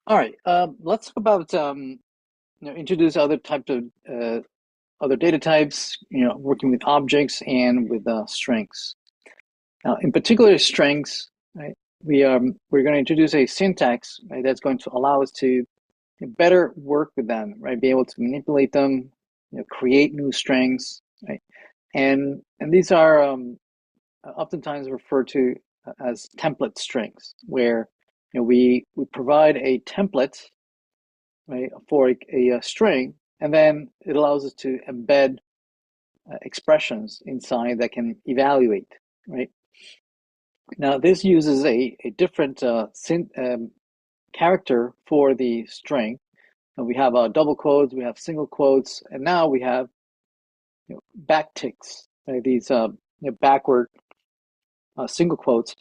All right, let's talk about introduce other types of other data types. Working with objects and with strings. In particular, strings. Right, we're going to introduce a syntax, right, that's going to allow us to better work with them. Right, be able to manipulate them, create new strings. Right, and these are oftentimes referred to as template strings, where we provide a template, right, for a string, and then it allows us to embed expressions inside that can evaluate, right? Now, this uses a different character for the string. And we have double quotes, we have single quotes, and now we have backticks, right? These backward single quotes,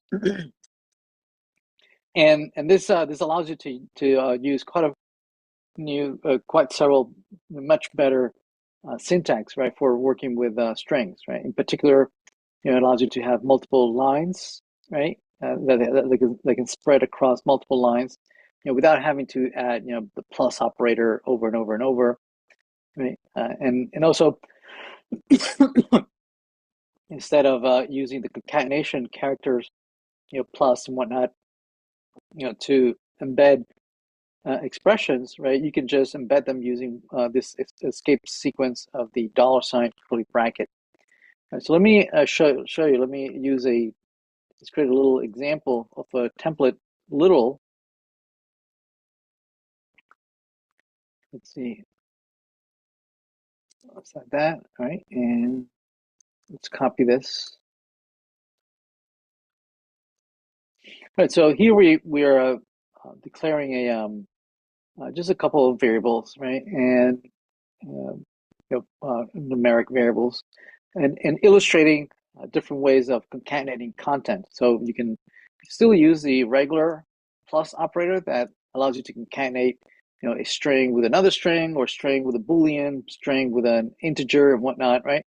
and this allows you to use quite several much better syntax, right, for working with strings, right? In particular, it allows you to have multiple lines, right, that can spread across multiple lines, without having to add, the plus operator over and over and over, right? And also, instead of using the concatenation characters, plus and whatnot, to embed expressions, right? You can just embed them using this escape sequence of the $ curly bracket. Right, so let me show you. Let me let's create a little example of a template literal. Let's see. Let's like that. All right, and let's copy this. All right, so here we are declaring just a couple of variables, right, and numeric variables, and illustrating different ways of concatenating content. So you can still use the regular plus operator that allows you to concatenate, a string with another string, or string with a Boolean, string with an integer and whatnot, right?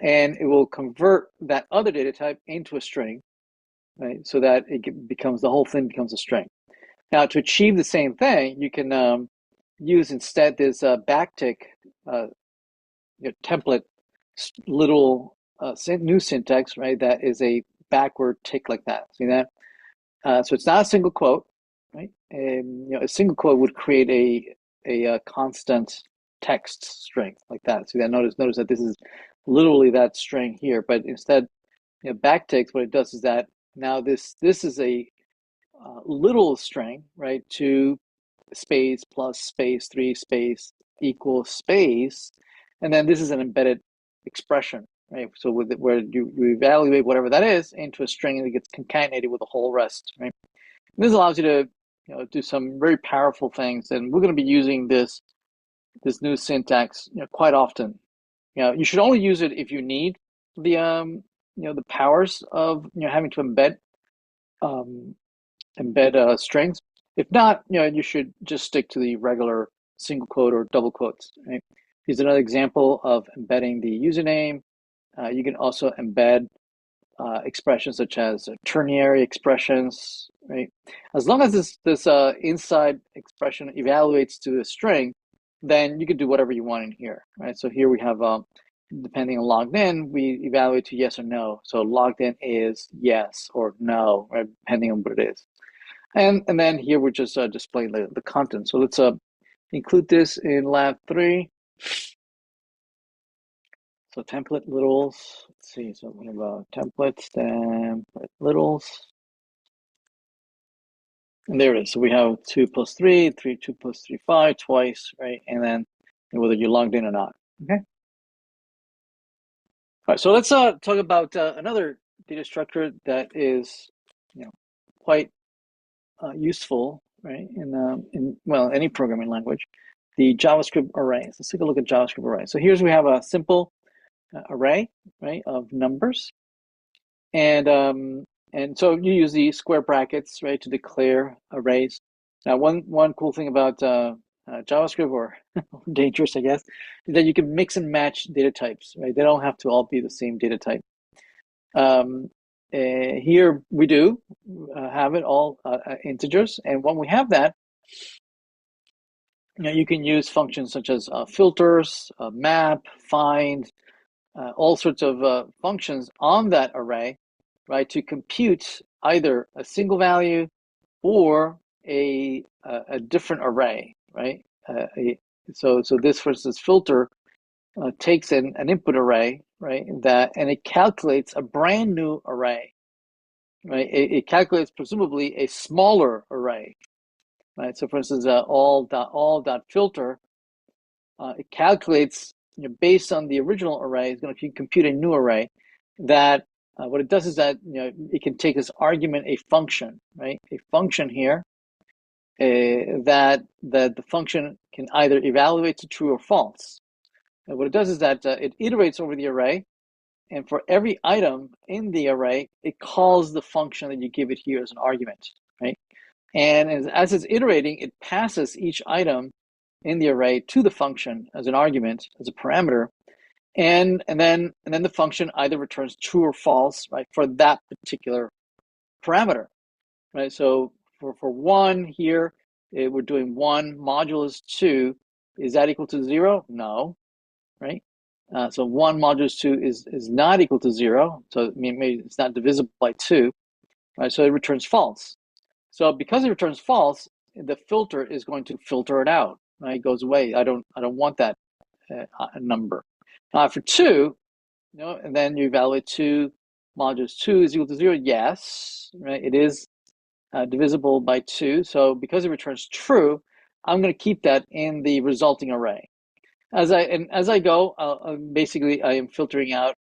And it will convert that other data type into a string, right? So that the whole thing becomes a string. Now, to achieve the same thing, you can use instead this backtick template little new syntax, right? That is a backward tick like that. See that? So it's not a single quote, right? And a single quote would create a constant text string like that. See that? Notice that this is literally that string here, but instead, backticks. What it does is that now this is a little string, right? 2 space plus space 3 space equals space, and then this is an embedded expression, right? So where you evaluate whatever that is into a string, and it gets concatenated with the whole rest, right? And this allows you to do some very powerful things, and we're going to be using this new syntax quite often. You should only use it if you need the powers of having to um, embed strings. If not, you should just stick to the regular single quote or double quotes, right? Here's another example of embedding the username. You can also embed expressions such as ternary expressions, right? As long as this inside expression evaluates to a string, then you can do whatever you want in here, right? So here we have, depending on logged in, we evaluate to yes or no. So logged in is yes or no, right? Depending on what it is. And then here we're just displaying the content. So let's include this in lab 3. So template littles. Let's see. So we have templates, template littles, and there it is. So we have 2 plus 3, 2 plus 3, 5 twice, right? And then whether you're logged in or not. Okay. All right. So let's talk about another data structure that is, quite useful, right? In any programming language, the JavaScript arrays. Let's take a look at JavaScript arrays. So here's we have a simple array, right, of numbers, and so you use the square brackets, right, to declare arrays. Now, one cool thing about JavaScript, or dangerous, I guess, is that you can mix and match data types, right? They don't have to all be the same data type. Here we do have it all integers, and when we have that, You know, you can use functions such as filters, map, find, all sorts of functions on that array, right, to compute either a single value or a different array, right? So this, for instance, filter takes an input array, right, and it calculates a brand new array, right? It calculates presumably a smaller array, right? So for instance, all dot filter, it calculates, you know, based on the original array, it's going to compute a new array that what it does is that, you know, it can take as argument a function, right? A function here that the function can either evaluate to true or false. And what it does is that it iterates over the array, and for every item in the array, it calls the function that you give it here as an argument, right? And as it's iterating, it passes each item in the array to the function as an argument, as a parameter, and then the function either returns true or false, right, for that particular parameter, right? So for one here, we're doing 1 modulus 2. Is that equal to 0? No, right? So 1 modulus 2 is not equal to 0. So maybe it's not divisible by 2, right? So it returns false. So because it returns false, the filter is going to filter it out, right? It goes away. I don't want that number. For 2, you know, and then you evaluate 2 modulus 2 is equal to 0. Yes, right? It is divisible by 2. So because it returns true, I'm going to keep that in the resulting array. As I go, basically I am filtering out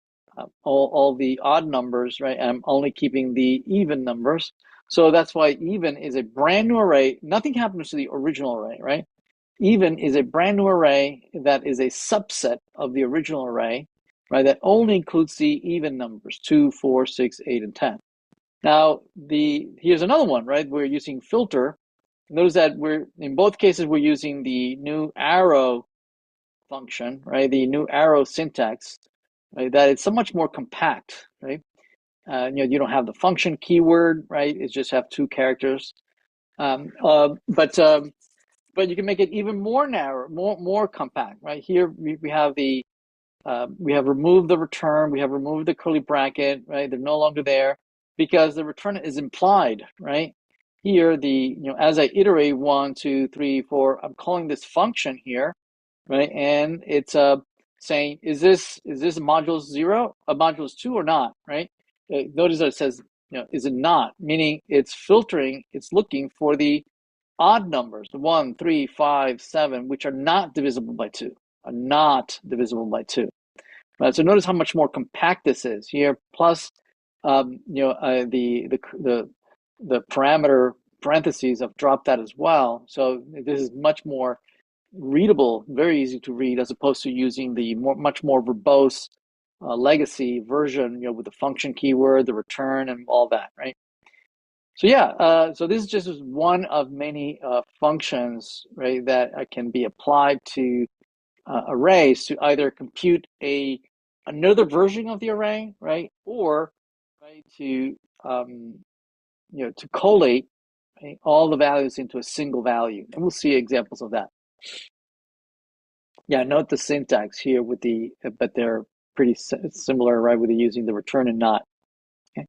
all the odd numbers, right? I'm only keeping the even numbers. So that's why even is a brand new array. Nothing happens to the original array, right? Even is a brand new array that is a subset of the original array, right? That only includes the even numbers, 2, 4, 6, 8, and 10. Now, here's another one, right? We're using filter. Notice that in both cases, we're using the new arrow function, right? The new arrow syntax, right? That it's so much more compact, right? You know, you don't have the function keyword, right? It just have 2 characters. But you can make it even more narrow, more compact, right? Here we have we have removed the return, we have removed the curly bracket, right? They're no longer there because the return is implied, right? Here, you know, as I iterate 1, 2, 3, 4, I'm calling this function here, right? And it's saying, is this modulus 0, a modulus 2 or not, right? Notice that it says, you know, is it not? Meaning it's filtering, it's looking for the odd numbers, 1, 3, 5, 7, which are not divisible by 2, are not divisible by 2. Right? So notice how much more compact this is here. Plus, you know, the parameter parentheses, I've dropped that as well. So this is much more readable, very easy to read, as opposed to using the much more verbose legacy version, you know, with the function keyword, the return, and all that, right? So yeah, so this is just one of many functions, right, that can be applied to arrays to either compute another version of the array, right, or right to you know, to collate, right, all the values into a single value, and we'll see examples of that. Yeah, note the syntax here with but they're pretty similar, right, with using the return and not. Okay.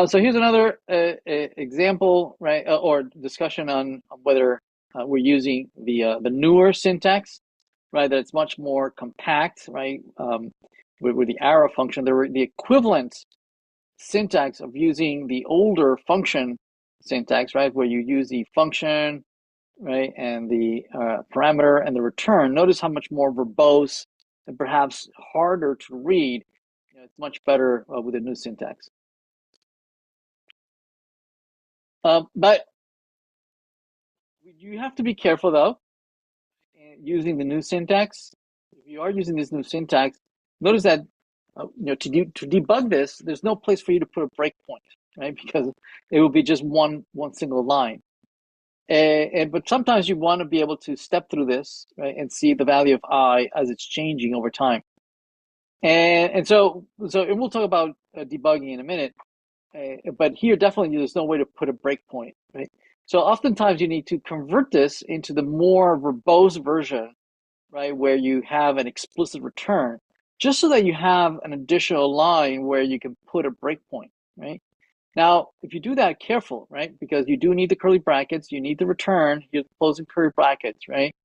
So here's another example, right, or discussion on whether we're using the newer syntax, right? That it's much more compact, right? With the arrow function, the equivalent syntax of using the older function syntax, right, where you use the function, right, and the parameter and the return. Notice how much more verbose and perhaps harder to read. You know, it's much better with the new syntax. But you have to be careful though, using the new syntax. If you are using this new syntax, notice that you know, to debug this, there's no place for you to put a breakpoint, right? Because it will be just one single line. But sometimes you want to be able to step through this, right, and see the value of I as it's changing over time. And so we'll talk about debugging in a minute. But here, definitely, there's no way to put a breakpoint, right? So oftentimes you need to convert this into the more verbose version, right, where you have an explicit return, just so that you have an additional line where you can put a breakpoint, right? Now, if you do that, careful, right? Because you do need the curly brackets, you need the return, you're closing curly brackets, right?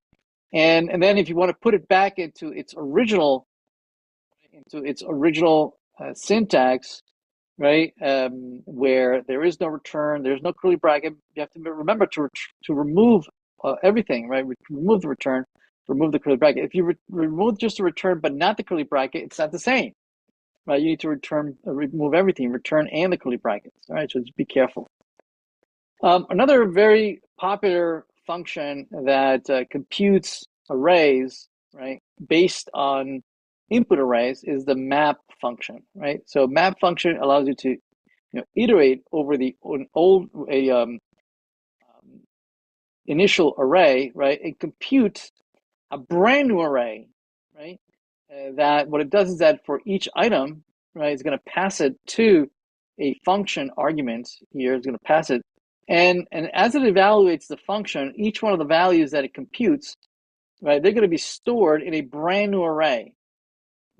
And then if you want to put it back into its original syntax, right, where there is no return, there's no curly bracket, you have to remember to remove everything, right? Remove the return, remove the curly bracket. If you remove just the return but not the curly bracket, it's not the same, right? You need to remove everything, return and the curly brackets. All right, so just be careful. Another very popular function that computes arrays, right, based on input arrays is the map function, right? So map function allows you to iterate over initial array, right, and compute a brand new array, right? That what it does is that for each item, right, it's going to pass it to a function argument here. It's going to pass it, and as it evaluates the function, each one of the values that it computes, right, they're going to be stored in a brand new array,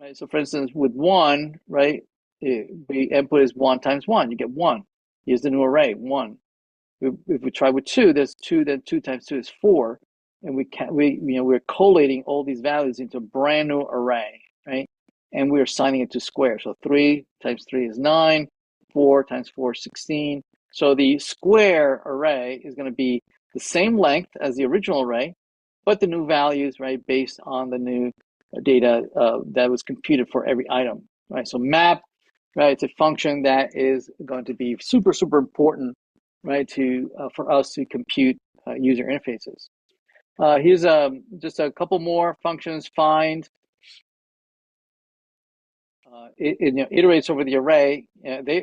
right? So, for instance, with one, right, the input is 1 times 1. You get 1. Here's the new array, 1. If we try with 2, there's 2. Then 2 times 2 is 4, and we're collating all these values into a brand new array, right? And we're assigning it to squares. So 3 times 3 is 9. 4 times 4 is 16. So the square array is going to be the same length as the original array, but the new values, right, based on the new data that was computed for every item, right? So map, right, it's a function that is going to be super, super important, right, for us to compute user interfaces. Here's just a couple more functions. Find, it iterates over the array.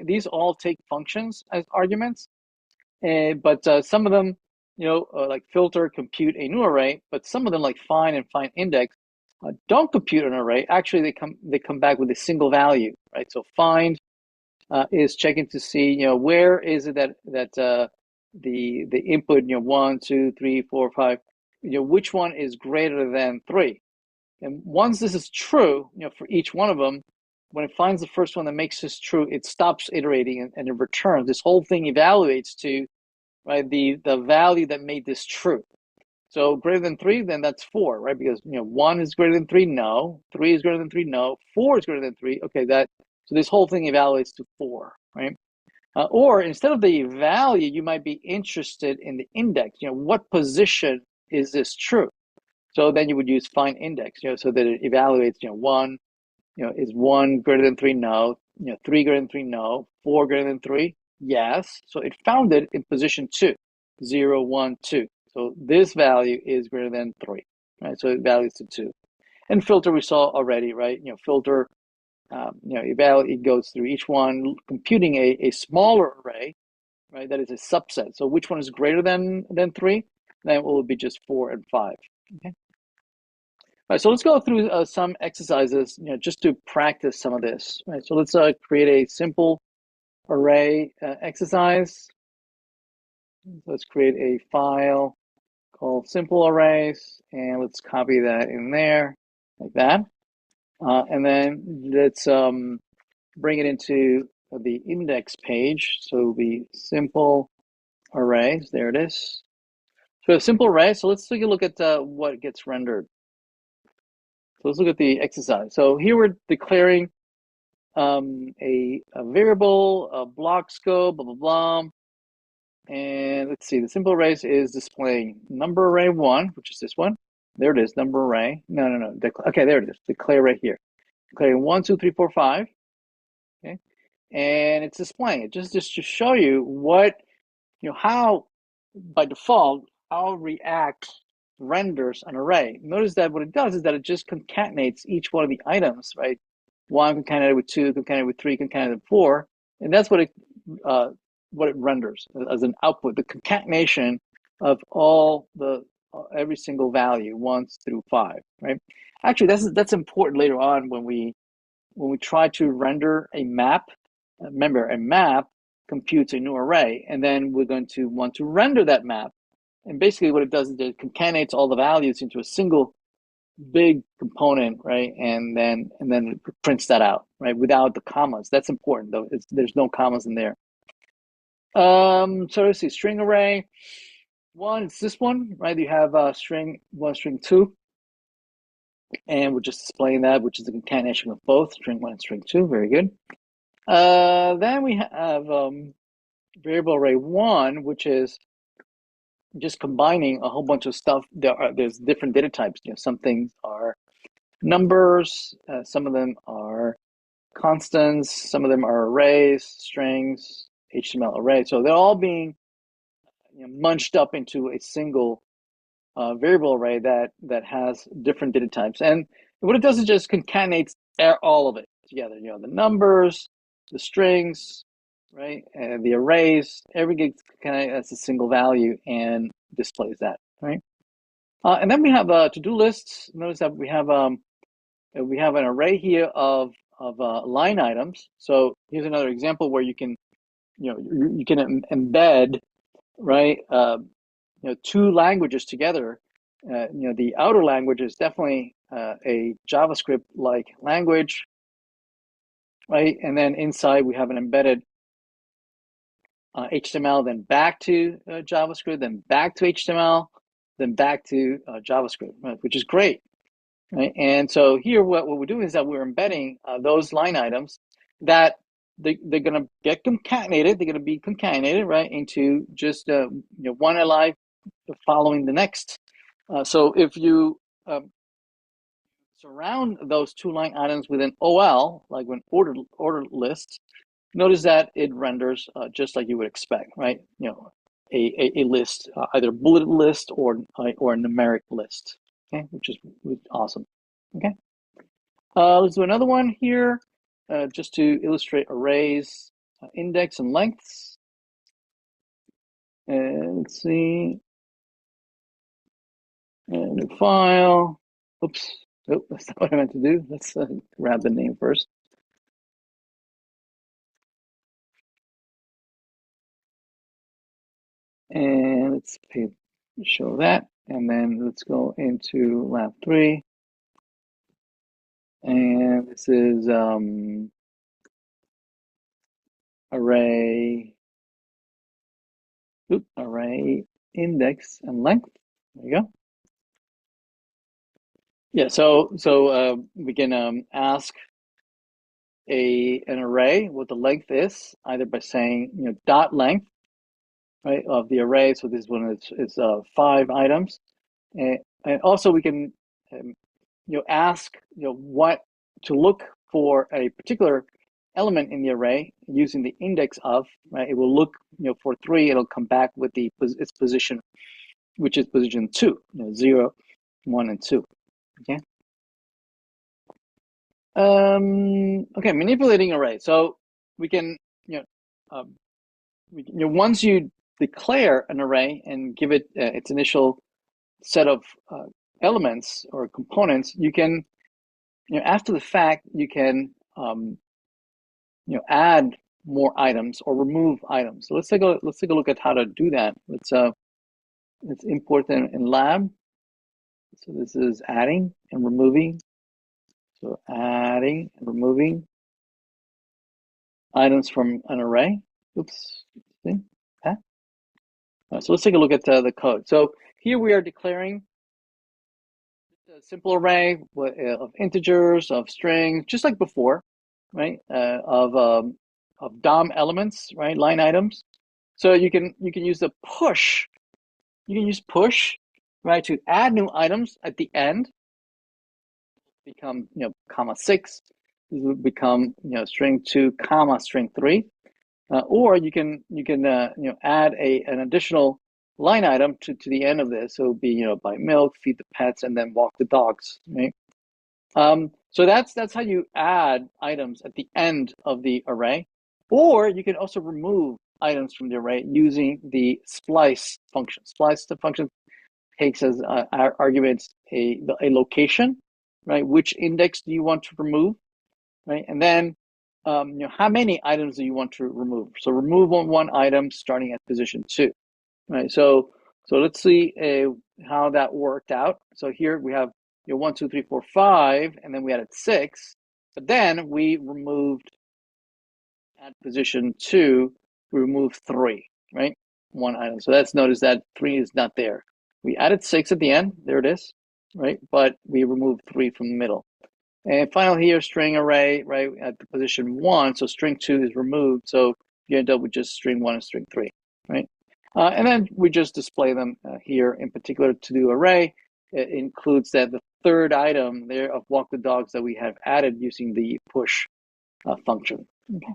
These all take functions as arguments, but some of them, like filter, compute a new array, but some of them, like find and find index, don't compute an array. Actually, they come back with a single value, right? So find is checking to see, where is it that the input, 1, 2, 3, 4, 5, which one is greater than 3. And once this is true, for each one of them, when it finds the first one that makes this true, it stops iterating and it returns. This whole thing evaluates to, right, the value that made this true. So greater than 3, then that's 4, right? Because 1 is greater than 3, no. 3 is greater than 3, no. 4 is greater than 3. Okay, so this whole thing evaluates to 4, right? Or instead of the value, you might be interested in the index. What position is this true? So then you would use find index, so that it evaluates, 1, is 1 greater than 3? No. 3 greater than 3? No. 4 greater than 3? Yes. So it found it in position 2, 0, 1, 2. So this value is greater than 3, right? So it values to 2. And filter we saw already, right? Filter, it goes through each one, computing a smaller array, right? That is a subset. So which one is greater than 3? Then it will be just 4 and 5. Okay. All right, so let's go through some exercises, just to practice some of this. Right, so let's create a simple array exercise. Let's create a file called simple arrays, and let's copy that in there like that. And then let's bring it into the index page. So it'll be simple arrays. There it is. So a simple array. So let's take a look at what gets rendered. So let's look at the exercise. So here we're declaring a variable, a block scope, blah, blah, blah. And let's see, the simple arrays is displaying number array 1, which is this one. There it is, number array. No. Okay, there it is. Declare right here. Declaring 1, 2, 3, 4, 5. Okay. And it's displaying it just to show you what, how by default, how React renders an array. Notice that what it does is that it just concatenates each one of the items, right? 1 concatenated with 2, concatenated with 3, concatenated with 4, and that's what it renders as an output. The concatenation of all every single value, 1 through 5, right? Actually, that's important later on when we try to render a map. Remember, a map computes a new array, and then we're going to want to render that map. And basically what it does is it concatenates all the values into a single big component, right? And then it prints that out, right? Without the commas. That's important though. There's no commas in there. So let's see, string array. One, it's this one, right? You have string 1, string 2. And we're just displaying that, which is a concatenation of both string 1 and string 2. Very good. Then we have variable array 1, which is just combining a whole bunch of stuff. There's different data types. Some things are numbers, some of them are constants, some of them are arrays, strings, HTML array. So they're all being munched up into a single variable array that has different data types. And what it does is just concatenates all of it together. The numbers, the strings, right, and the arrays. Everything kind of has a single value and displays that, right? And then we have to-do lists. Notice that we have an array here of line items. So here's another example where you can embed, right, two languages together. The outer language is definitely a JavaScript-like language, right? And then inside we have an embedded HTML, then back to JavaScript, then back to HTML, then back to JavaScript, right? Which is great, right? And so here what we're doing is that we're embedding those line items that they're going to get concatenated. They're going to be concatenated, right, into just one li following the next. So if you surround those two line items with an OL, like an order list, notice that it renders just like you would expect, right? A list, either bullet list or a numeric list, okay, which is awesome. Okay, let's do another one here, just to illustrate arrays, index and lengths. And let's see, new file. Oops, oh, that's not what I meant to do. Let's grab the name first. And let's show that. And then let's go into lab 3. And this is array index and length. There you go. Yeah, so we can ask an array what the length is, either by saying dot length, right, of the array. So this one is 5 items, and also we can ask what to look for a particular element in the array using the index of, right? It will look for 3. It'll come back with its position, which is position 2, 0, 1, and 2. Okay. Okay, manipulating array. So we can once you declare an array and give it its initial set of elements or components, you can after the fact you can add more items or remove items. So let's take a look at how to do that. Let's import them in lab. So this is adding and removing. So adding and removing items from an array. Oops. See? Huh? So let's take a look at the code. So here we are declaring a simple array of integers, of strings, just like before, right? Of DOM elements, right? Line items. So you can use the push. You can use push, right, to add new items at the end. Become comma 6. This would become string 2 comma string 3. Or you can add an additional line item to the end of this. So it would be buy milk, feed the pets, and then walk the dogs, right? So that's how you add items at the end of the array. Or you can also remove items from the array using the splice function. Splice the function takes as arguments a location, right? Which index do you want to remove, right? And then how many items do you want to remove? So remove one item starting at position 2, right? So let's see how that worked out. So here we have 1, 2, 3, 4, 5, and then we added 6, but then we removed at position 2, we removed 3, right? One item. So let's notice that 3 is not there. We added 6 at the end. There it is, right? But we removed 3 from the middle. And finally here, string array, right, at the position 1. So string 2 is removed. So you end up with just string 1 and string 3, right? And then we just display them here. In particular, to do array, it includes that the third item there of walk the dogs that we have added using the push function. Okay.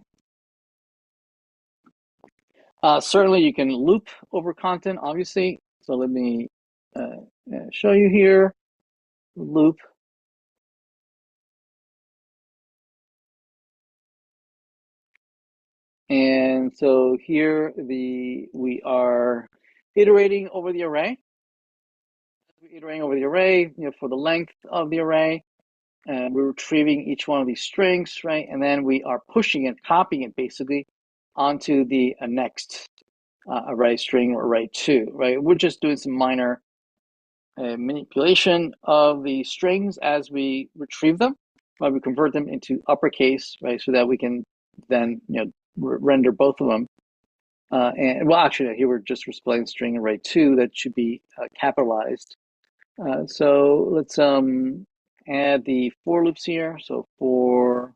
Certainly, you can loop over content, obviously. So let me show you here. Loop. And so here we are iterating over the array. We're iterating over the array, for the length of the array. And we're retrieving each one of these strings, right? And then we are pushing it, copying it basically onto the next array string or array 2, right? We're just doing some minor manipulation of the strings as we retrieve them, right? We convert them into uppercase, right? So that we can then, render both of them. And well, actually, here we're just displaying string array 2 that should be capitalized. So let's add the for loops here. So for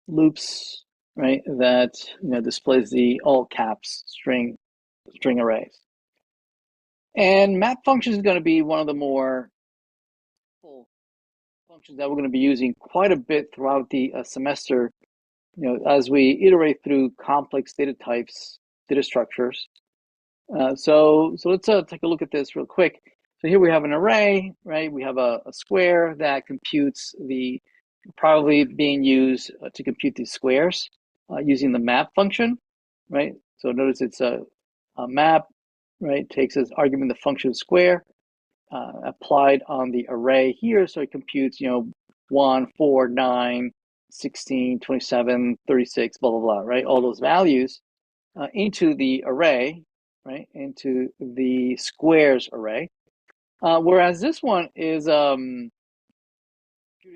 loops, right, that displays the all caps string arrays. And map function is going to be one of the more functions that we're going to be using quite a bit throughout the semester. As we iterate through complex data types, data structures. So let's take a look at this real quick. So here we have an array, right? We have a square that computes probably being used to compute these squares using the map function, right? So notice it's a map, right? Takes as argument the function square applied on the array here. So it computes, 1, 4, 9, 16, 27, 36, blah, blah, blah, right? All those values into the array, right? Into the squares array. Whereas this one is computing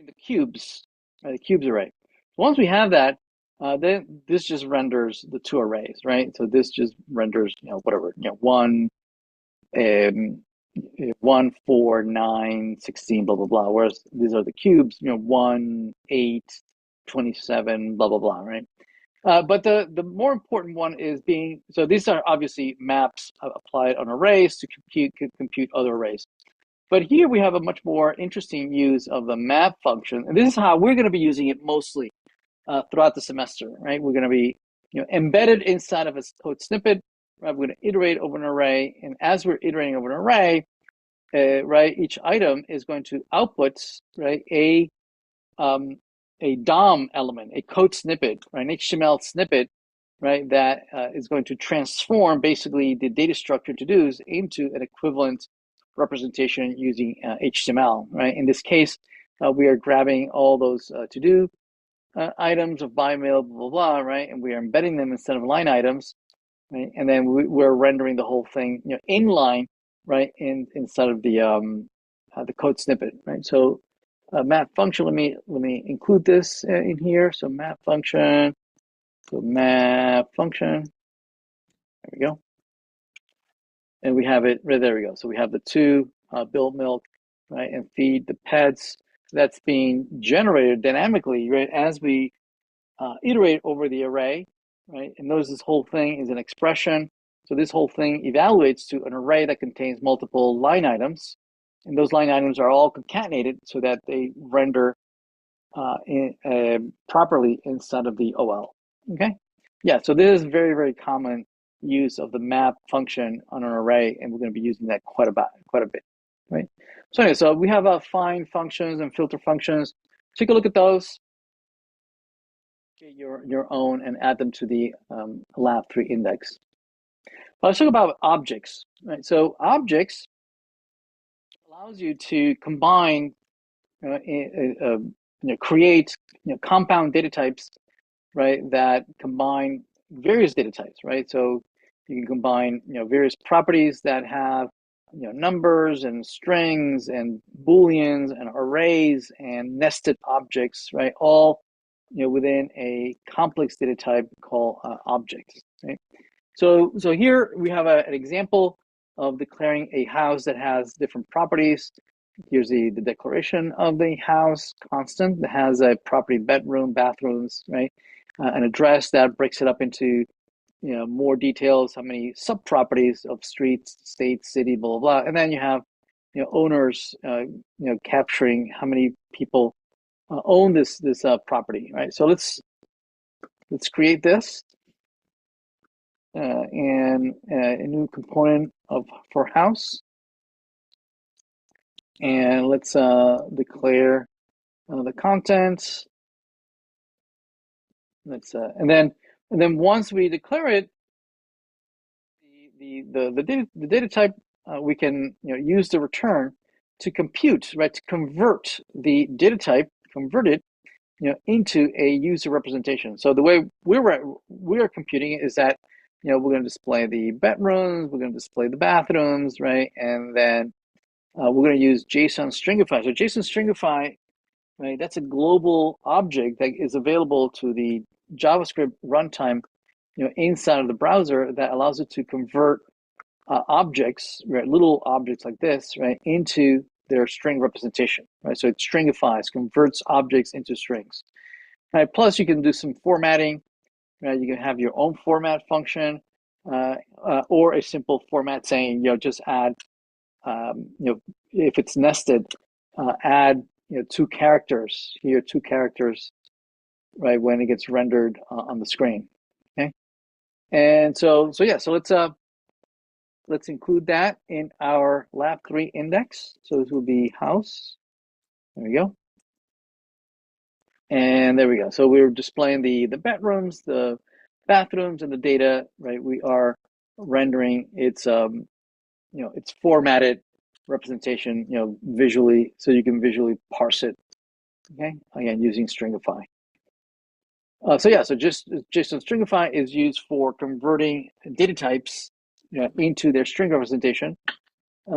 the cubes, right? The cubes array. Once we have that, then this just renders the two arrays, right? So this just renders, whatever, 1, 1, 4, 9, 16, blah, blah, blah. Whereas these are the cubes, 1, 8, 27, blah, blah, blah, right? But the more important one is so these are obviously maps applied on arrays to compute other arrays. But here we have a much more interesting use of the map function. And this is how we're going to be using it mostly throughout the semester, right? We're going to be embedded inside of a code snippet. Right? We're going to iterate over an array. And as we're iterating over an array, right, each item is going to output, right, a DOM element, a code snippet, right, an HTML snippet, right, that is going to transform basically the data structure to-dos into an equivalent representation using HTML, right? In this case, we are grabbing all those to-do items of by mail, blah, blah, blah, right? And we are embedding them instead of line items, right? And then we're rendering the whole thing, inline, right, inside of the code snippet, right? So map function, let me include this in here. So map function, there we go. And we have it, right, there we go. So we have the two, build milk, right, and feed the pets. That's being generated dynamically, right, as we iterate over the array, right? And notice this whole thing is an expression. So this whole thing evaluates to an array that contains multiple line items. And those line items are all concatenated so that they render properly inside of the OL, okay? Yeah, so this is very, very common use of the map function on an array, and we're going to be using that quite a bit, right? So anyway, so we have find functions and filter functions. Take a look at those. Get your own and add them to the lab 3 index. Well, let's talk about objects, right? So objects allows you to combine create compound data types, right, that combine various data types, right? So you can combine various properties that have numbers and strings and booleans and arrays and nested objects, right? All within a complex data type called objects, right? So here we have an example of declaring a house that has different properties. Here's the declaration of the house constant that has a property bedroom, bathrooms, right? An address that breaks it up into more details, how many sub-properties of streets, state, city, blah, blah, blah. And then you have owners capturing how many people own this property, right? So let's create this and a new component for house, and let's declare the content. Let's and then once we declare it, the data type we can use the return to compute, right, to convert the data type, convert it into a user representation. So the way we're computing it is that we're going to display the bedrooms, we're going to display the bathrooms, right, and then we're going to use JSON stringify. So JSON stringify, right, that's a global object that is available to the JavaScript runtime inside of the browser that allows it to convert objects, right, little objects like this, right, into their string representation, right? So it stringifies, converts objects into strings, right? Plus, you can do some formatting, right? You can have your own format function, or a simple format saying, just add, if it's nested, add, 2 characters here, 2 characters, right, when it gets rendered on the screen. Okay, and so yeah, so let's include that in our lab3 index. So this will be house. There we go. And there we go. So we're displaying the bedrooms, the bathrooms, and the data, right? We are rendering its its formatted representation, visually, so you can visually parse it. Okay, again, using stringify. So yeah, so just JSON stringify is used for converting data types into their string representation.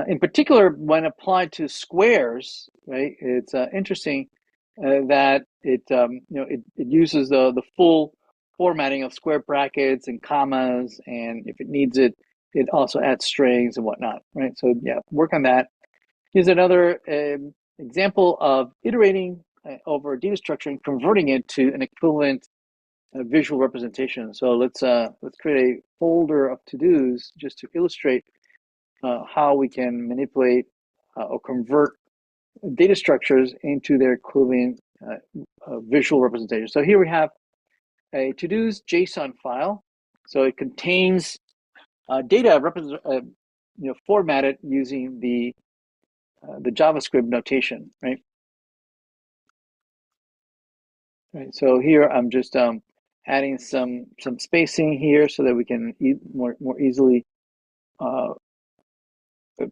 In particular, when applied to squares, right? It's interesting that it uses the full formatting of square brackets and commas, and if it needs it, it also adds strings and whatnot, right? So yeah, work on that. Here's another example of iterating over a data structure and converting it to an equivalent visual representation. So let's create a folder of to-dos just to illustrate how we can manipulate or convert data structures into their equivalent visual representation. So here we have a to-dos JSON file. So it contains data formatted using the JavaScript notation, right? Right. So here I'm just adding some spacing here so that we can more easily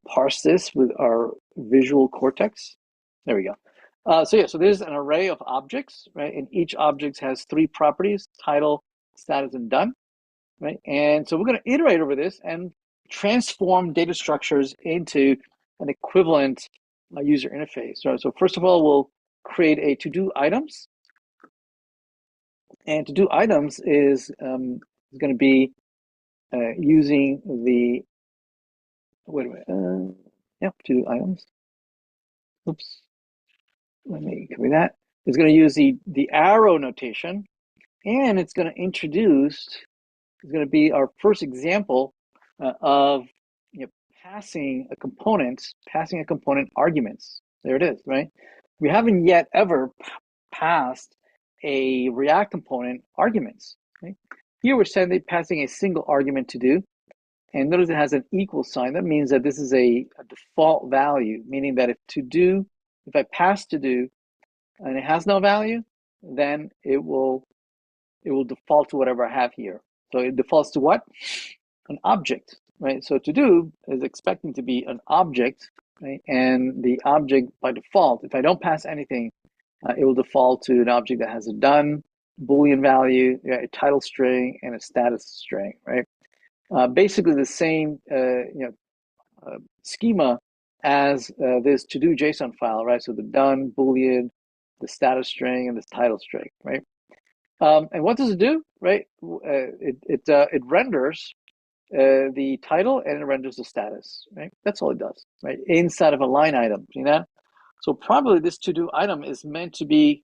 parse this with our visual cortex. There we go. So yeah, so there's an array of objects, right? And each object has 3 properties: title, status, and done, right? And so we're going to iterate over this and transform data structures into an equivalent user interface. Right? So first of all, we'll create a to-do items. And to-do items is going to be using the, wait a minute, yep, to-do items. Oops. Let me copy that. It's going to use the arrow notation, and it's going to introduce, it's going to be our first example of passing a component arguments. There it is, right? We haven't yet ever passed a React component arguments. Right? Here we're passing a single argument to do, and notice it has an equal sign. That means that this is a default value, meaning that if I pass to do and it has no value, then it will default to whatever I have here. So it defaults to what? An object, right? So to do is expecting to be an object, right? And the object by default, if I don't pass anything, it will default to an object that has a done Boolean value, a title string, and a status string, right? Basically the same schema as this to-do JSON file, right? So the done Boolean, the status string, and this title string, right? And what does it do, right? It renders the title and it renders the status, right? That's all it does, right? Inside of a line item, see that? So probably this to-do item is meant to be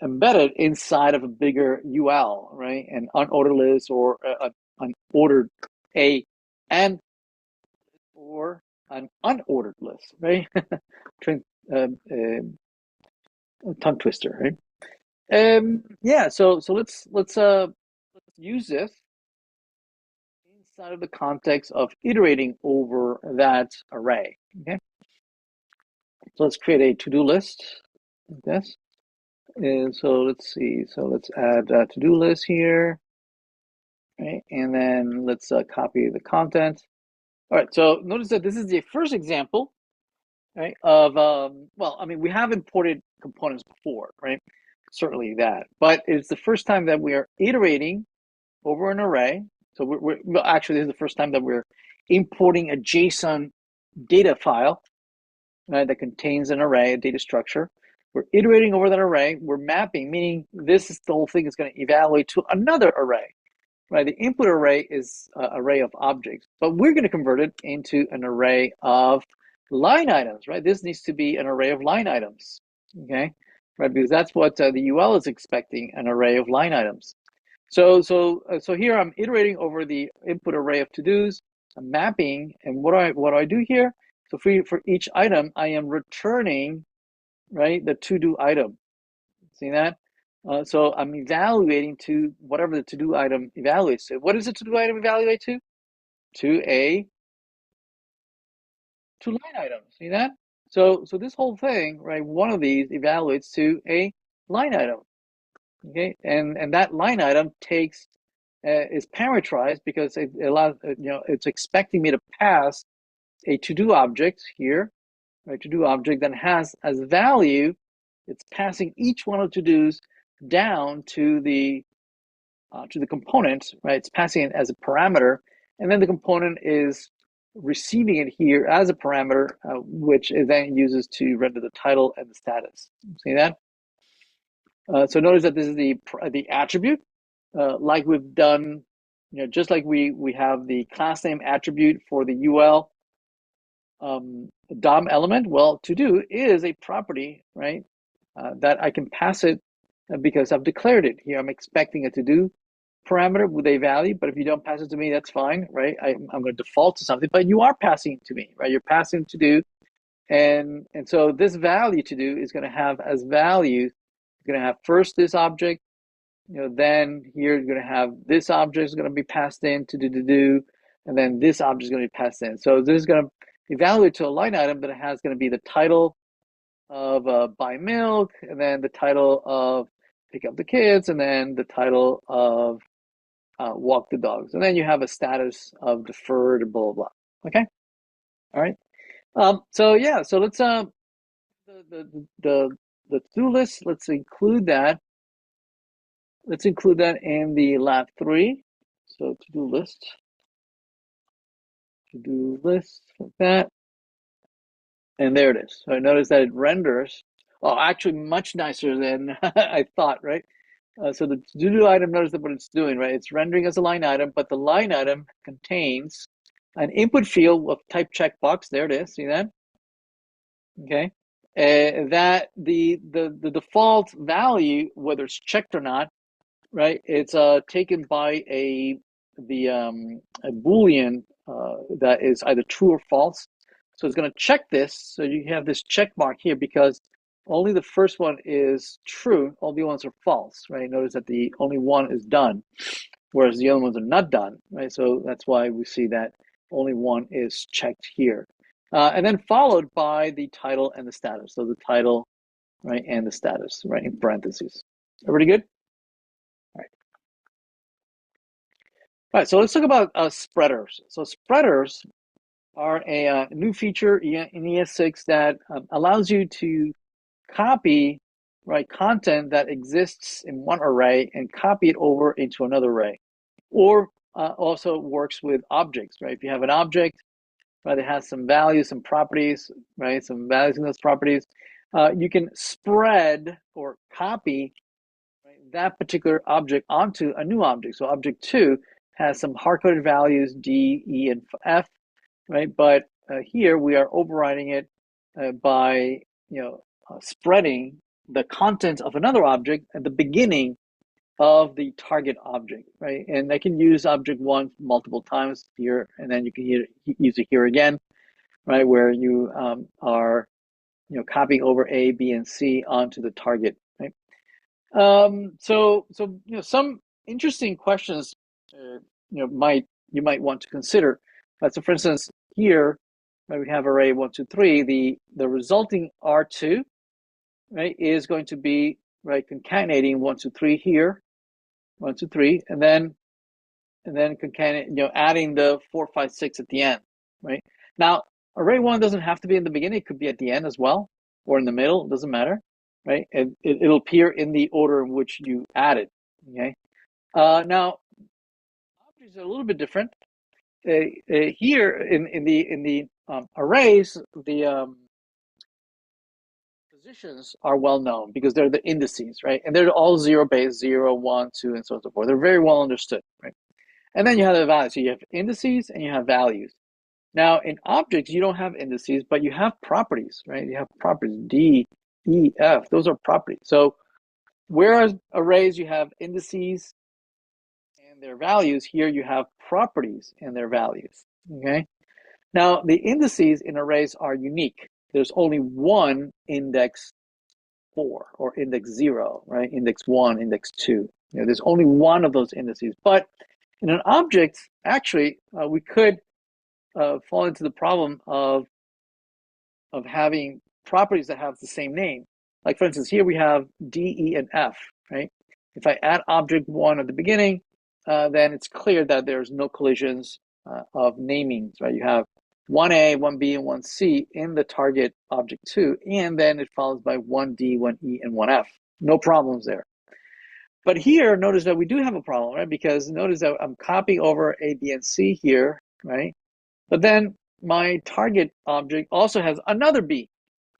embedded inside of a bigger UL, right? An unordered list or an ordered A and or an unordered list, right? Tongue twister, right? Yeah, so let's use this inside of the context of iterating over that array. Okay, so let's create a to-do list like this. And so let's see. So let's add a to-do list here, right? And then let's copy the content. All right. So notice that this is the first example, right? Of well, I mean, we have imported components before, right? Certainly that, but it's the first time that we are iterating over an array. So well, actually, this is the first time that we're importing a JSON data file, right, that contains an array, a data structure. We're iterating over that array. We're mapping, meaning this is the whole thing is going to evaluate to another array, right? The input array is an array of objects, but we're going to convert it into an array of line items, right? This needs to be an array of line items, okay? Right, because that's what the UL is expecting, an array of line items. So here I'm iterating over the input array of to-dos. I'm mapping, and what do I do here? So for each item, I am returning, right, the to-do item. See that? So I'm evaluating to whatever the to-do item evaluates to. What does the to-do item evaluate to? To line items. See that? So this whole thing, right? One of these evaluates to a line item. Okay, and that line item takes is parameterized because it allows, it's expecting me to pass a to-do object here, right? To-do object that has as value, it's passing each one of to-dos down to the component, right? It's passing it as a parameter, and then the component is receiving it here as a parameter, which it then uses to render the title and the status. See that? So notice that this is the attribute, like we've done, just like we have the class name attribute for the UL DOM element. Well, to do is a property, right? That I can pass it because I've declared it here. I'm expecting a to do parameter with a value, but if you don't pass it to me, that's fine, right? I'm going to default to something, but you are passing it to me, right? You're passing to do, and so this value to do is going to have as value. You're going to have first this object, then here you're going to have this object is going to be passed in to do, and then this object is going to be passed in. So this is going to evaluate to a line item that it has going to be the title of buy milk, and then the title of pick up the kids, and then the title of walk the dogs, and then you have a status of deferred, blah blah blah. Okay, all right. So yeah, so let's the to-do list. Let's include that. Let's include that in the lab 3. So to-do list like that, and there it is. So notice that it renders. Oh, actually, much nicer than I thought, right? So the to-do item, notice that what it's doing, right? It's rendering as a line item, but the line item contains an input field of type checkbox. There it is. See that? Okay. That the default value, whether it's checked or not, right? It's taken by a Boolean that is either true or false. So it's going to check this. So you have this check mark here because only the first one is true. All the ones are false, right? Notice that the only one is done, whereas the other ones are not done, right? So that's why we see that only one is checked here. And then followed by the title and the status. So the title, right, and the status, right, in parentheses. Everybody good? All right. All right, so let's talk about spreaders. So spreaders are a new feature in ES6 that allows you to copy, right, content that exists in one array and copy it over into another array. Or also works with objects, right? If you have an object, right, it has some values, some properties, right, some values in those properties, you can spread or copy, right, that particular object onto a new object. So object 2 has some hard-coded values, D, E, and F, right? But here we are overriding it by spreading the content of another object at the beginning of the target object, right? And I can use object 1 multiple times here, and then you can use it here again, right? Where you are copying over A, B, and C onto the target, right? So some interesting questions you might want to consider. So for instance, here, right, we have array 1, 2, 3. The resulting R2, right, is going to be, right, concatenating 1, 2, 3 here, 1, 2, 3, and then concatenate, adding the 4, 5, 6 at the end, right? Now, array 1 doesn't have to be in the beginning; it could be at the end as well, or in the middle. It doesn't matter, right? And it'll appear in the order in which you add it. Okay. Now, objects are a little bit different. Here in the arrays, the positions are well known because they're the indices, right? And they're all zero-based, 0, 1, 2, and so on and so forth. They're very well understood, right? And then you have the values. So you have indices and you have values. Now, in objects, you don't have indices, but you have properties, right? You have properties, D, E, F. Those are properties. So whereas arrays, you have indices and their values, here you have properties and their values, okay? Now, the indices in arrays are unique. There's only one index 4 or index 0, right? Index 1, index 2. There's only one of those indices. But in an object, actually, we could fall into the problem of having properties that have the same name. Like, for instance, here we have D, E, and F, right? If I add object 1 at the beginning, then it's clear that there's no collisions of namings, right? You have 1A, 1B, and 1C in the target object 2, and then it follows by 1D, 1E, and 1F. No problems there. But here, notice that we do have a problem, right? Because notice that I'm copying over A, B, and C here, right? But then my target object also has another B,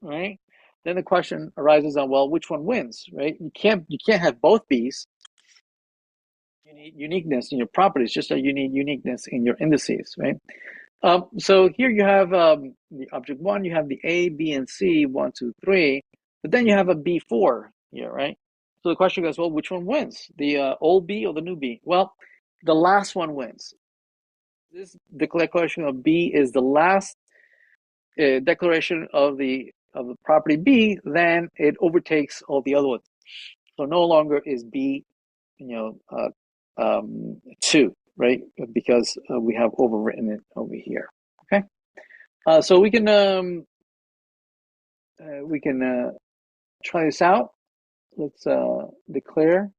right? Then the question arises on, well, which one wins, right? You can't have both B's. You need uniqueness in your properties, just like you need uniqueness in your indices, right? So here you have the object 1, you have the A, B, and C, 1, 2, 3, but then you have a B4 here, right? So the question goes, well, which one wins? The old B or the new B? Well, the last one wins. This declaration of B is the last declaration of the property B, then it overtakes all the other ones. So no longer is B, 2, right? Because we have overwritten it over here. Okay, so we can try this out. Let's declare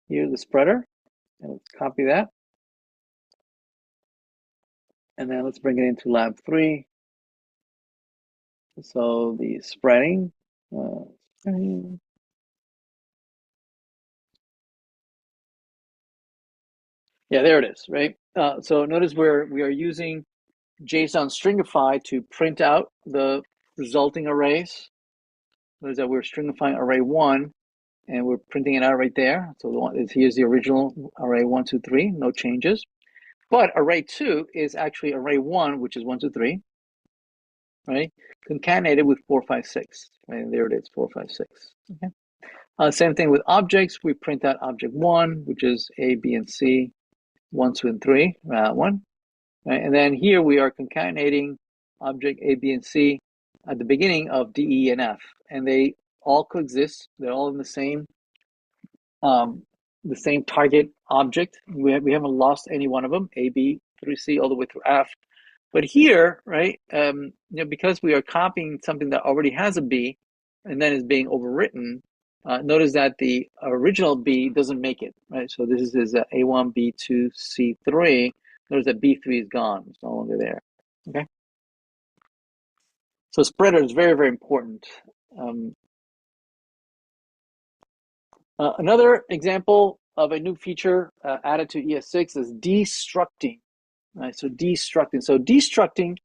here the spreader, and let's copy that, and then let's bring it into lab 3. So the spreading. Yeah, there it is, right? So notice we are using JSON stringify to print out the resulting arrays. Notice that we're stringifying array 1, and we're printing it out right there. So here's the original array 1, 2, 3, no changes. But array 2 is actually array 1, which is 1, 2, 3, right? Concatenated with 4, 5, 6. Right? And there it is, 4, 5, 6. Okay. Same thing with objects. We print out object 1, which is A, B, and C, 1, 2, and 3, that one. Right? And then here we are concatenating object A, B, and C at the beginning of D, E, and F. And they all coexist. They're all in the same target object. We haven't lost any one of them, A, B, through C, all the way through F. But here, right, because we are copying something that already has a B and then is being overwritten, notice that the original B doesn't make it, right? So this is A1, B2, C3. Notice that B3 is gone. It's no longer there, okay? So spreader is very, very important Another example of a new feature added to ES6 is destructing. Right, so destructing. So destructing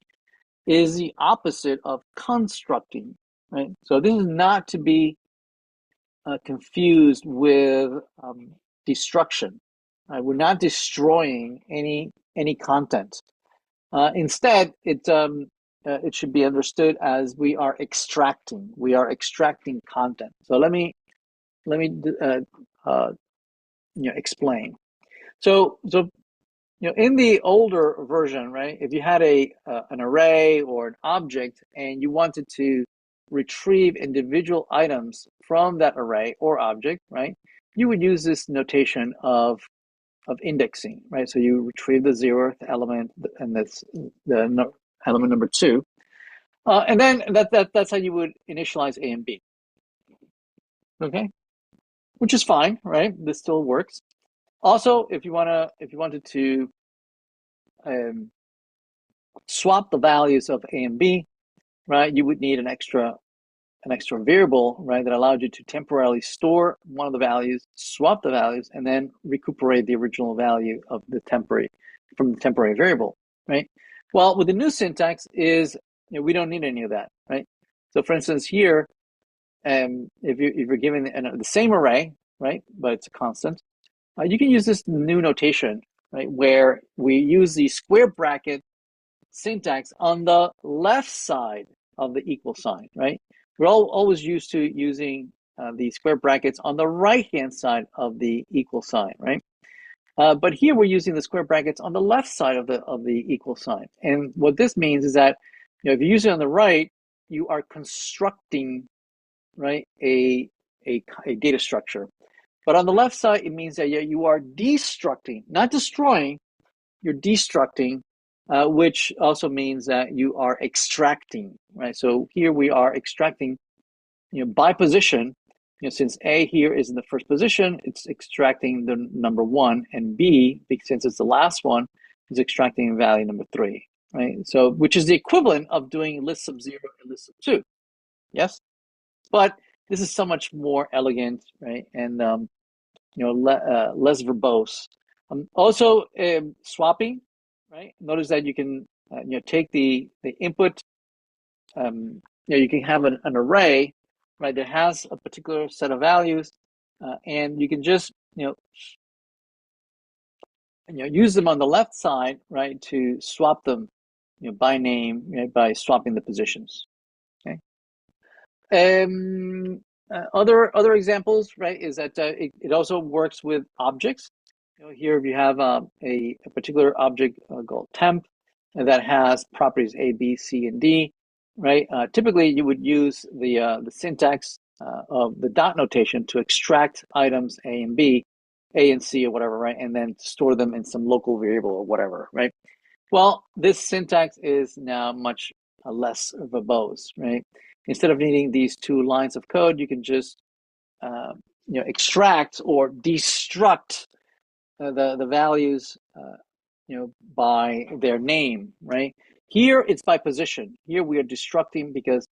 is the opposite of constructing. Right, so this is not to be confused with destruction. Right? We're not destroying any content. Instead, it should be understood as we are extracting. We are extracting content. So let me explain. So in the older version, right, if you had an array or an object and you wanted to retrieve individual items from that array or object, right, you would use this notation of indexing, right? So you retrieve the 0th element and that's the element number 2, and then that's how you would initialize A and B. Okay, which is fine, right? This still works. Also, if you wanted to swap the values of A and B, right, you would need an extra variable, right, that allowed you to temporarily store one of the values, swap the values, and then recuperate the original value of the temporary variable, right? Well, with the new syntax is we don't need any of that, right? So, for instance, here, if you're given the same array, right, but it's a constant, you can use this new notation, right, where we use the square bracket syntax on the left side of the equal sign, right? We're always used to using the square brackets on the right-hand side of the equal sign, right? But here we're using the square brackets on the left side of the equal sign. And what this means is that if you use it on the right, you are constructing, right, a data structure. But on the left side, it means that you are destructing, not destroying, you're destructing, which also means that you are extracting, right? So here we are extracting, by position. Since A here is in the first position, it's extracting the number 1, and B, since it's the last one, is extracting value number 3, right? So, which is the equivalent of doing list sub 0 and list sub 2, yes? But this is so much more elegant, right? And less verbose. Also, swapping, right? Notice that you can take the input. You can have an array, right, that has a particular set of values, and you can just use them on the left side, right, to swap them, by name, right, by swapping the positions. Okay. Other examples, right, is that it also works with objects. Here we have a particular object called temp that has properties A, B, C, and D, right? Typically, you would use the syntax of the dot notation to extract items A and B, A and C or whatever, right? And then store them in some local variable or whatever, right? Well, this syntax is now much less verbose, right? Instead of needing these 2 lines of code, you can just extract or destruct the values by their name, right? Here it's by position. Here we are destructing because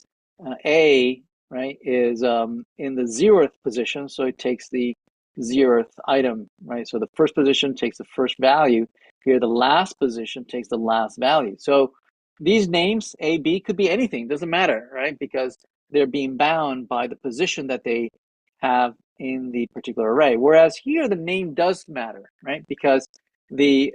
A, right, is in the 0th position, so it takes the 0th item, right? So the first position takes the first value. Here the last position takes the last value. So these names, A, B, could be anything, doesn't matter, right? Because they're being bound by the position that they have in the particular array. Whereas here the name does matter, right? Because the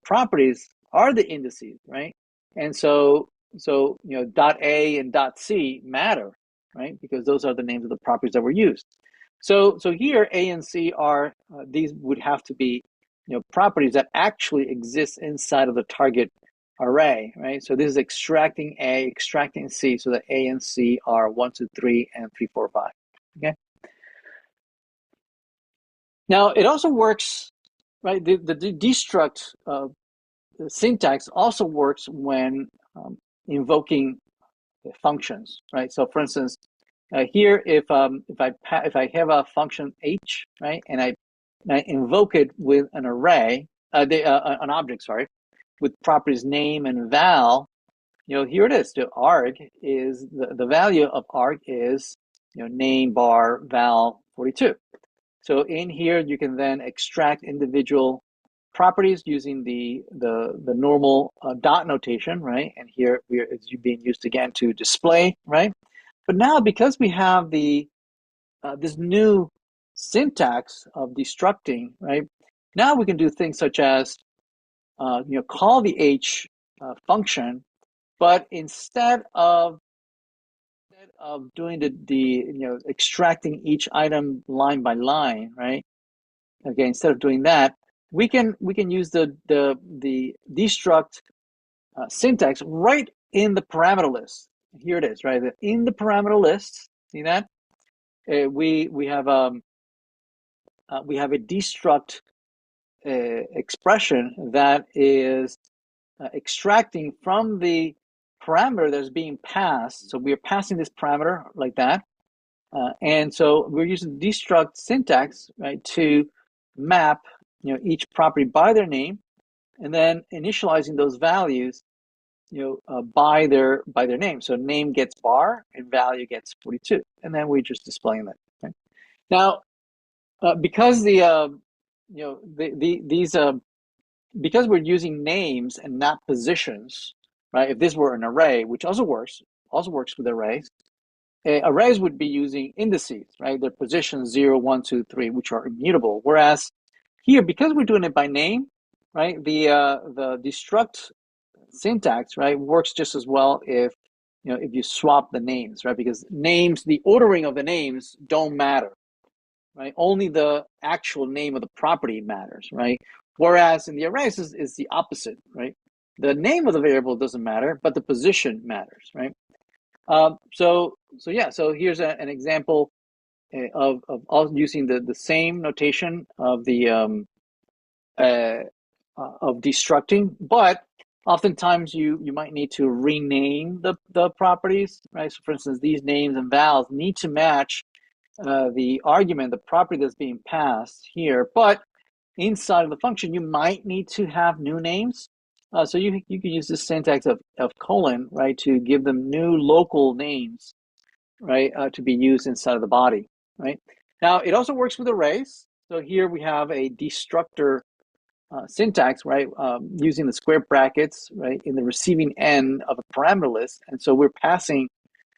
properties are the indices, right? And so dot A and dot C matter, right? Because those are the names of the properties that were used. So here A and C are these would have to be properties that actually exist inside of the target array, right? So this is extracting A, extracting C, so that A and C are 1, 2, 3, and 3, 4, 5. Okay. Now it also works, right? The destruct syntax also works when invoking functions, right? So for instance, here if I have a function h, right, and I invoke it with an array, an object, sorry, with properties name and val, here it is. The arg is the value of arg is name bar val 42. So in here you can then extract individual properties using the normal dot notation, right? And here it's being used again to display, right? But now because we have this new syntax of destructing, right? Now we can do things such as call the h function, but instead of doing the extracting each item line by line, right? Okay, instead of doing that, we can use the destruct syntax right in the parameter list. Here it is, right? In the parameter list, see that? We have a destruct expression that is extracting from the parameter that's being passed. So we're passing this parameter like that. And so we're using destruct syntax, right, to map each property by their name, and then initializing those values by their name. So name gets bar and value gets 42, and then we just displaying that. Okay? Now, because because we're using names and not positions, right? If this were an array, which also works with arrays. Arrays would be using indices, right? Their positions 0, 1, 2, 3, which are immutable. Whereas here, because we're doing it by name, right? The destruct syntax, right, works just as well if you swap the names, right? Because names, the ordering of the names don't matter, right? Only the actual name of the property matters, right? Whereas in the arrays is the opposite, right? The name of the variable doesn't matter, but the position matters, right? So here's an example of using the same notation of the of destructing, but oftentimes you might need to rename the properties, right? So for instance, these names and vals need to match the argument, the property that's being passed here, but inside of the function you might need to have new names. So you can use this syntax of colon, right, to give them new local names, right, to be used inside of the body, right? Now, it also works with arrays. So here we have a destructor syntax, right, using the square brackets, right, in the receiving end of a parameter list. And so we're passing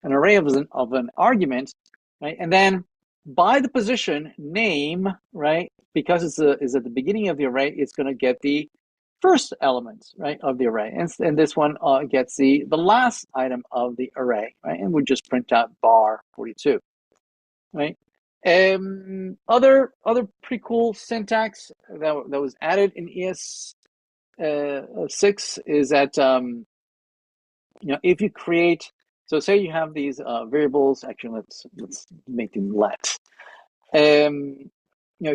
an array of an argument, right? And then by the position name, right, because it's is at the beginning of the array, it's going to get the first element, right, of the array, and this one gets the last item of the array, right, and we just print out bar 42, right. Other pretty cool syntax that was added in ES6 is that if you create, so say you have these variables. Actually, let's make them let. If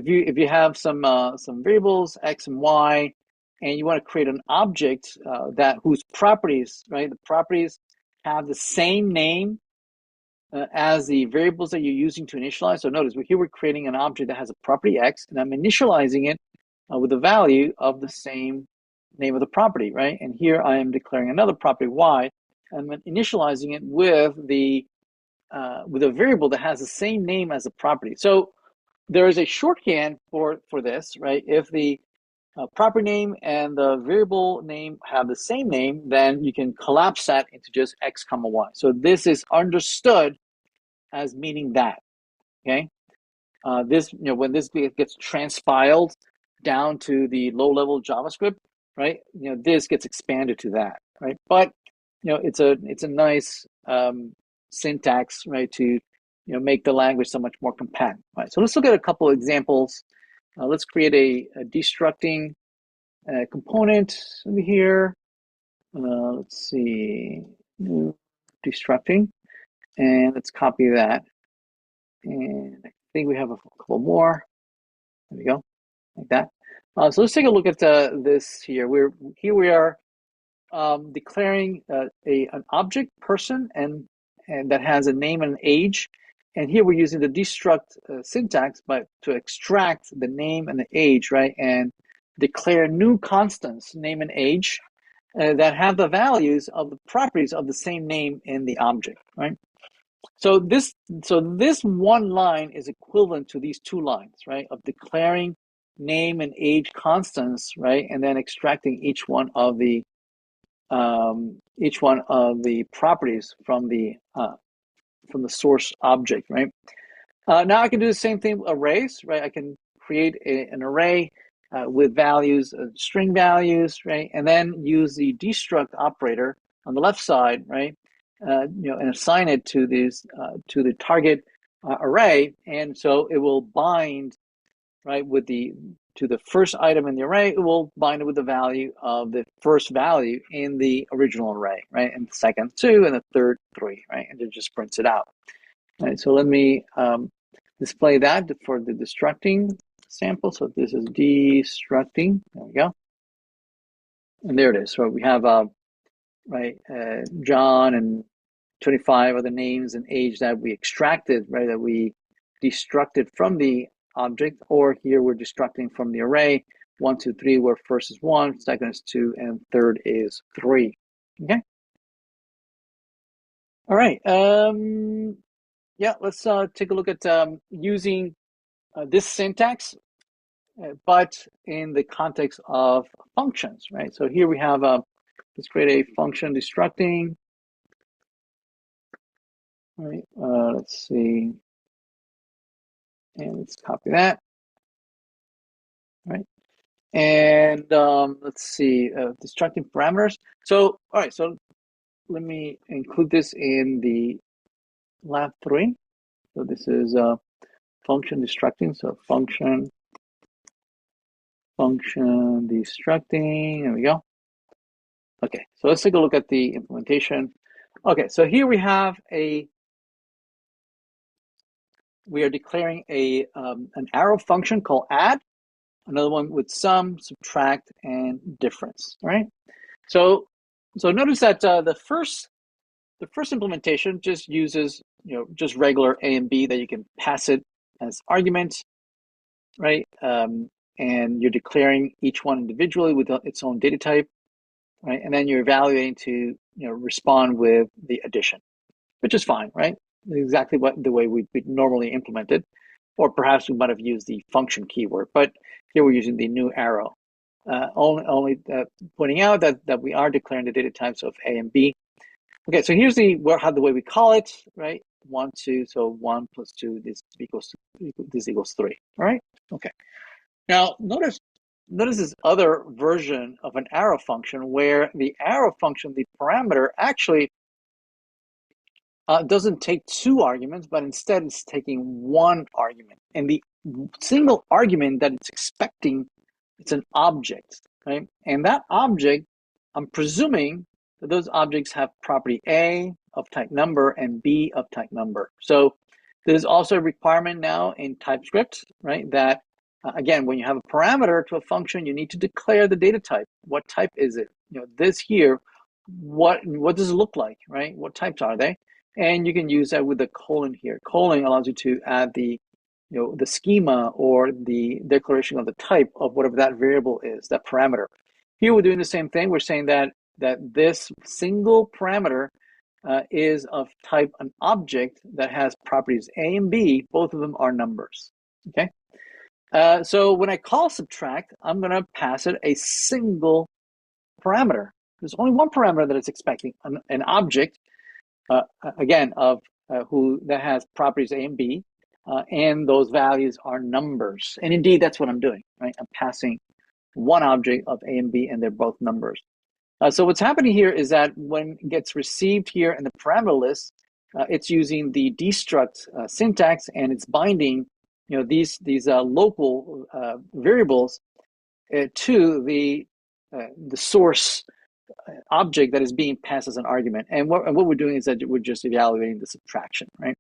you have some variables x and y, and you want to create an object that whose properties, right, the properties have the same name as the variables that you're using to initialize. So notice here we're creating an object that has a property x, and I'm initializing it with the value of the same name of the property, right? And here I am declaring another property y, and I'm initializing it with a variable that has the same name as the property. So there is a shorthand for this, right? If the property name and the variable name have the same name, then you can collapse that into just x comma y. So this is understood as meaning that, okay? This, when this gets transpiled down to the low-level JavaScript, right? This gets expanded to that, right? But it's a nice syntax, right, to make the language so much more compact, right? So let's look at a couple of examples. Let's create a destructing component over here. Let's see, new destructing, and let's copy that. And I think we have a couple more. There we go, like that. So let's take a look at this here. We are declaring an object person and that has a name and an age. And here we're using the destruct syntax, but to extract the name and the age, right, and declare new constants, name and age. that have the values of the properties of the same name in the object, right? So this one line is equivalent to these two lines, right? Of declaring name and age constants, right? And then extracting each one of the properties from the source object, right? Now I can do the same thing with arrays, right? I can create an array with values, string values, right? And then use the destruct operator on the left side, right? And assign it to to the target array, and so it will bind, right, to the first item in the array. It will bind it with the value of the first value in the original array, right? And the second 2, and the third 3, right? And it just prints it out. All right, so let me display that for the destructing sample. So this is destructing. There we go. And there it is. So we have John and 25 are the names and age that we extracted, right? That we destructed from the object, or here we're destructing from the array. 1, 2, 3, where first is 1, second is 2, and third is 3. Okay. All right. Yeah, let's take a look at using this syntax, but in the context of functions, right? So here we have, let's create a function destructing, right? Let's see, and let's copy that, right? And let's see, destructing parameters. So, all right, so let me include this in the lab 3. So this is function destructing, so function destructing, there we go. Okay, so let's take a look at the implementation. Okay, so here we have we are declaring an arrow function called add, another one with sum, subtract, and difference. All right. So notice that the first implementation just uses just regular A and B that you can pass it as arguments, right? And you're declaring each one individually with its own data type, right? And then you're evaluating to respond with the addition, which is fine, right? Exactly the way we normally implement it, or perhaps we might have used the function keyword, but here we're using the new arrow. Only pointing out that we are declaring the data types of A and B. Okay, so here's the way we call it, right? 1, 2, so 1 plus 2, this equals 3. All right. Okay. Now notice this other version of an arrow function where the arrow function, the parameter, actually doesn't take 2 arguments, but instead it's taking 1 argument. And the single argument that it's expecting, it's an object, right? And that object, I'm presuming that those objects have property A of type number and B of type number. So there's also a requirement now in TypeScript, right? That again, when you have a parameter to a function, you need to declare the data type. What type is it? This here, what does it look like, right? What types are they? And you can use that with the colon here. Colon allows you to add the schema or the declaration of the type of whatever that variable is, that parameter. Here we're doing the same thing. We're saying that this single parameter is of type an object that has properties A and B. Both of them are numbers. Okay. So when I call subtract, I'm going to pass it a single parameter. There's only one parameter that it's expecting, an object, again, of that has properties A and B, and those values are numbers. And indeed, that's what I'm doing, right? I'm passing one object of A and B, and they're both numbers. So what's happening here is that when it gets received here in the parameter list, it's using the destruct syntax, and it's binding these local variables to the source object that is being passed as an argument. And what we're doing is that we're just evaluating the subtraction, right?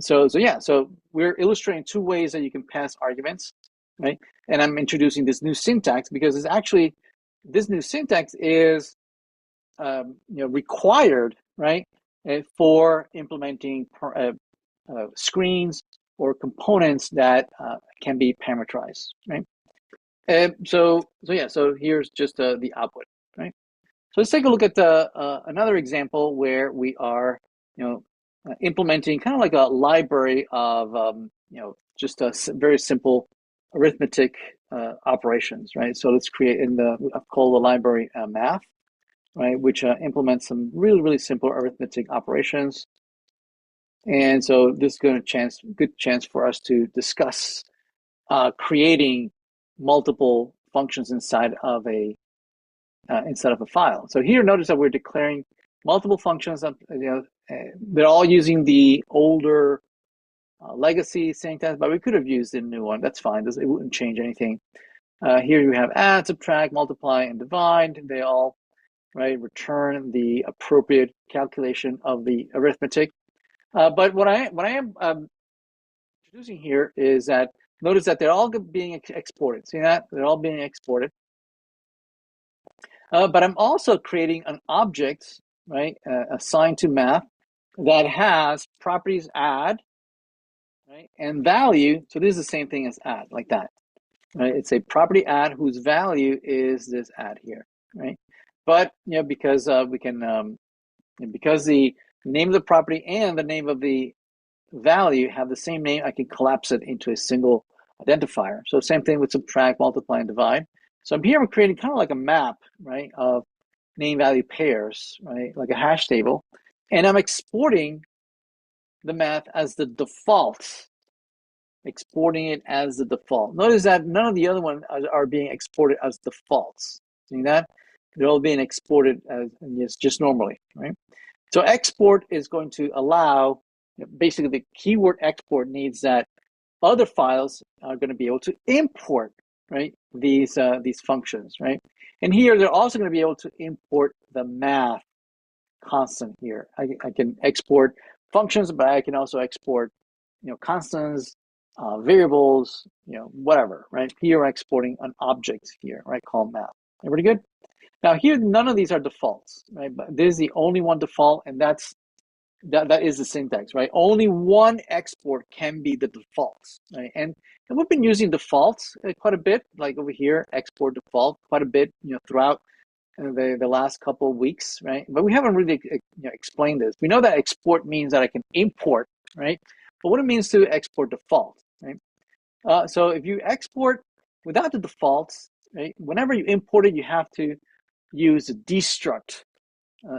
So we're illustrating 2 ways that you can pass arguments, right? And I'm introducing this new syntax because it's actually, this new syntax is required, right, for implementing screens or components that can be parameterized, right? So here's just the output, right? So let's take a look at another example where we are, implementing kind of like a library of, just very simple arithmetic operations, right? So let's create I've called the library math, right, which implements some really, really simple arithmetic operations. And so this is going to good chance for us to discuss creating multiple functions inside of a file. So here, notice that we're declaring multiple functions. They're all using the older legacy syntax, but we could have used the new one. That's fine. It wouldn't change anything. Here we have add, subtract, multiply, and divide. They all return the appropriate calculation of the arithmetic. But what I am introducing here is that notice that they're all being exported. See that? They're all being exported. But I'm also creating an object, right, assigned to math that has properties add, right, and value. So this is the same thing as add, like that, right? It's a property add whose value is this add here, right? But because we can, because the name of the property and the name of the value have the same name, I can collapse it into a single identifier. So same thing with subtract, multiply, and divide. So here I'm creating kind of like a map, right, of name value pairs, right, like a hash table, and I'm exporting the math as the default, exporting it as the default. Notice that none of the other ones are being exported as defaults. See that? They're all being exported as just normally, right? So export is going to allow, basically the keyword export needs that other files are going to be able to import, right, these functions, right? And here they're also going to be able to import the math constant here. I can export functions, but I can also export, constants, variables, whatever, right? Here we're exporting an object here, right, called math. Everybody good? Now here, none of these are defaults, right? But this is the only one default, and that is the syntax, right? Only one export can be the defaults, right? And we've been using defaults quite a bit, like over here, export default quite a bit, throughout the last couple of weeks, right? But we haven't really explained this. We know that export means that I can import, right? But what it means to export default, right? So if you export without the defaults, right? Whenever you import it, you have to use the destruct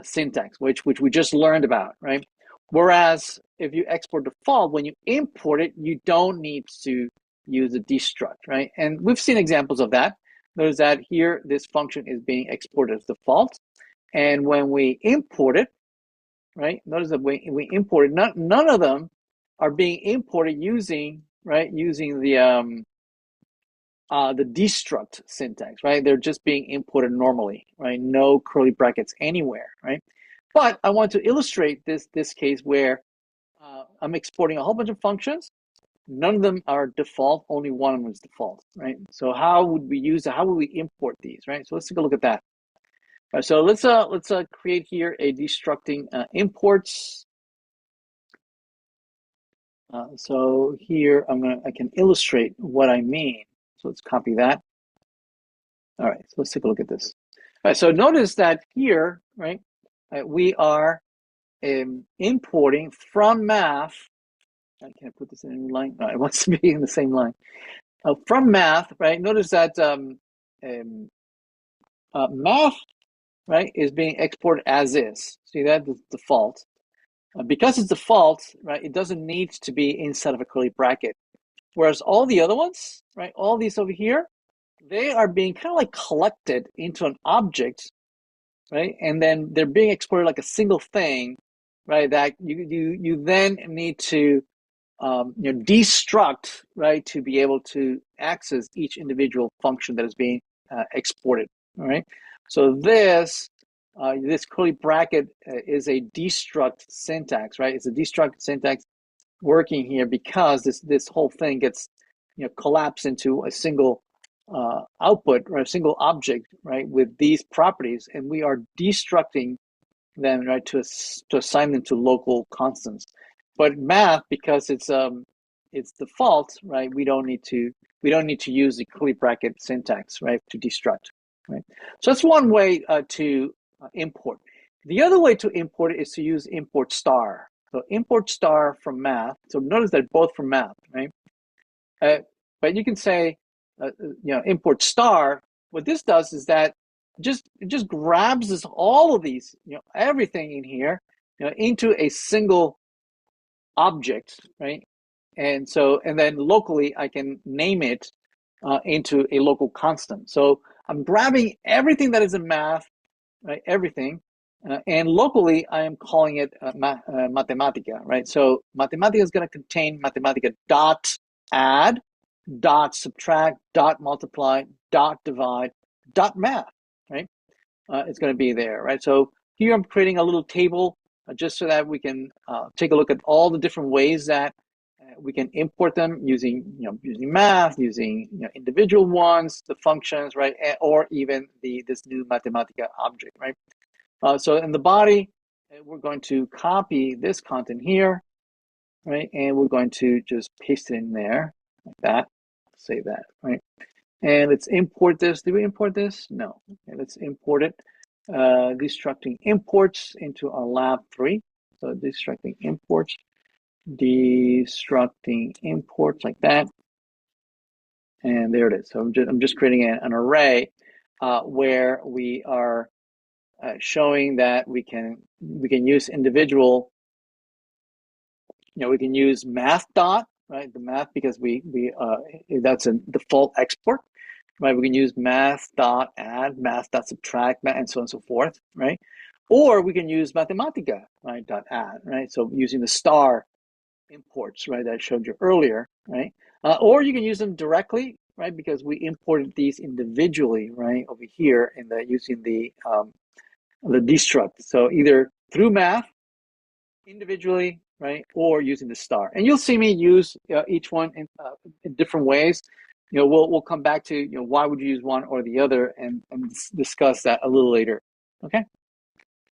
syntax, which we just learned about, right? Whereas if you export default, when you import it, you don't need to use the destruct, right? And we've seen examples of that. Notice that here, this function is being exported as default. And when we import it, right, notice that we import it, none of them are being imported using the destruct syntax, right? They're just being imported normally, right? No curly brackets anywhere, right? But I want to illustrate this case where I'm exporting a whole bunch of functions. None of them are default, only one of them is default, right? So how would we use it? How would we import these, right? So let's take a look at that. All right, so let's create here a destructing imports. So here I can illustrate what I mean. So let's copy that. All right, so let's take a look at this. All right, so notice that here, right, we are importing from math. Can I put this in a new line? No, it wants to be in the same line. From math, right? Notice that math, right, is being exported as is. See that? The default. Because it's default, right, it doesn't need to be inside of a curly bracket. Whereas all the other ones, right, all these over here, they are being kind of like collected into an object, right? And then they're being exported like a single thing, right? That you then need to destruct, right, to be able to access each individual function that is being exported. All right. So this curly bracket is a destruct syntax, right? It's a destruct syntax working here because this whole thing gets collapsed into a single output or a single object, right, with these properties, and we are destructing them, right, to assign them to local constants. But math, because it's default, right, we don't need to we don't need to use the curly bracket syntax, right, to destruct, right? So that's one way to import. The other way to import it is to use import star. So import star from math. So notice that both from math, right? But you can say, import star. What this does is that it just grabs all of these, everything in here, into a single object, right? And then locally I can name it into a local constant. So I'm grabbing everything that is in math, right? Everything. And locally, I am calling it Mathematica, right? So Mathematica is going to contain Mathematica dot add, dot subtract, dot multiply, dot divide, dot math, right? It's going to be there, right? So here I'm creating a little table just so that we can take a look at all the different ways that we can import them using, using math, using individual ones, the functions, right, or even this new Mathematica object, right? So in the body, we're going to copy this content here, right, and we're going to just paste it in there like that. Save that, right? And let's import this. Did we import this? No. Okay, let's import it. Destructing imports into our lab 3. So destructing imports. Destructing imports like that, and there it is. So I'm just creating an array where we are showing that we can use individual. We can use math dot, right? The math, because that's a default export, right? We can use math dot add, math dot subtract, and so on and so forth, right? Or we can use Mathematica, right? Dot add, right? So using the star imports, right, that I showed you earlier, right? Or you can use them directly, right, because we imported these individually, right, over here using the destruct. So either through math, individually, right, or using the star. And you'll see me use each one in different ways. We'll come back to why would you use one or the other, and discuss that a little later. Okay.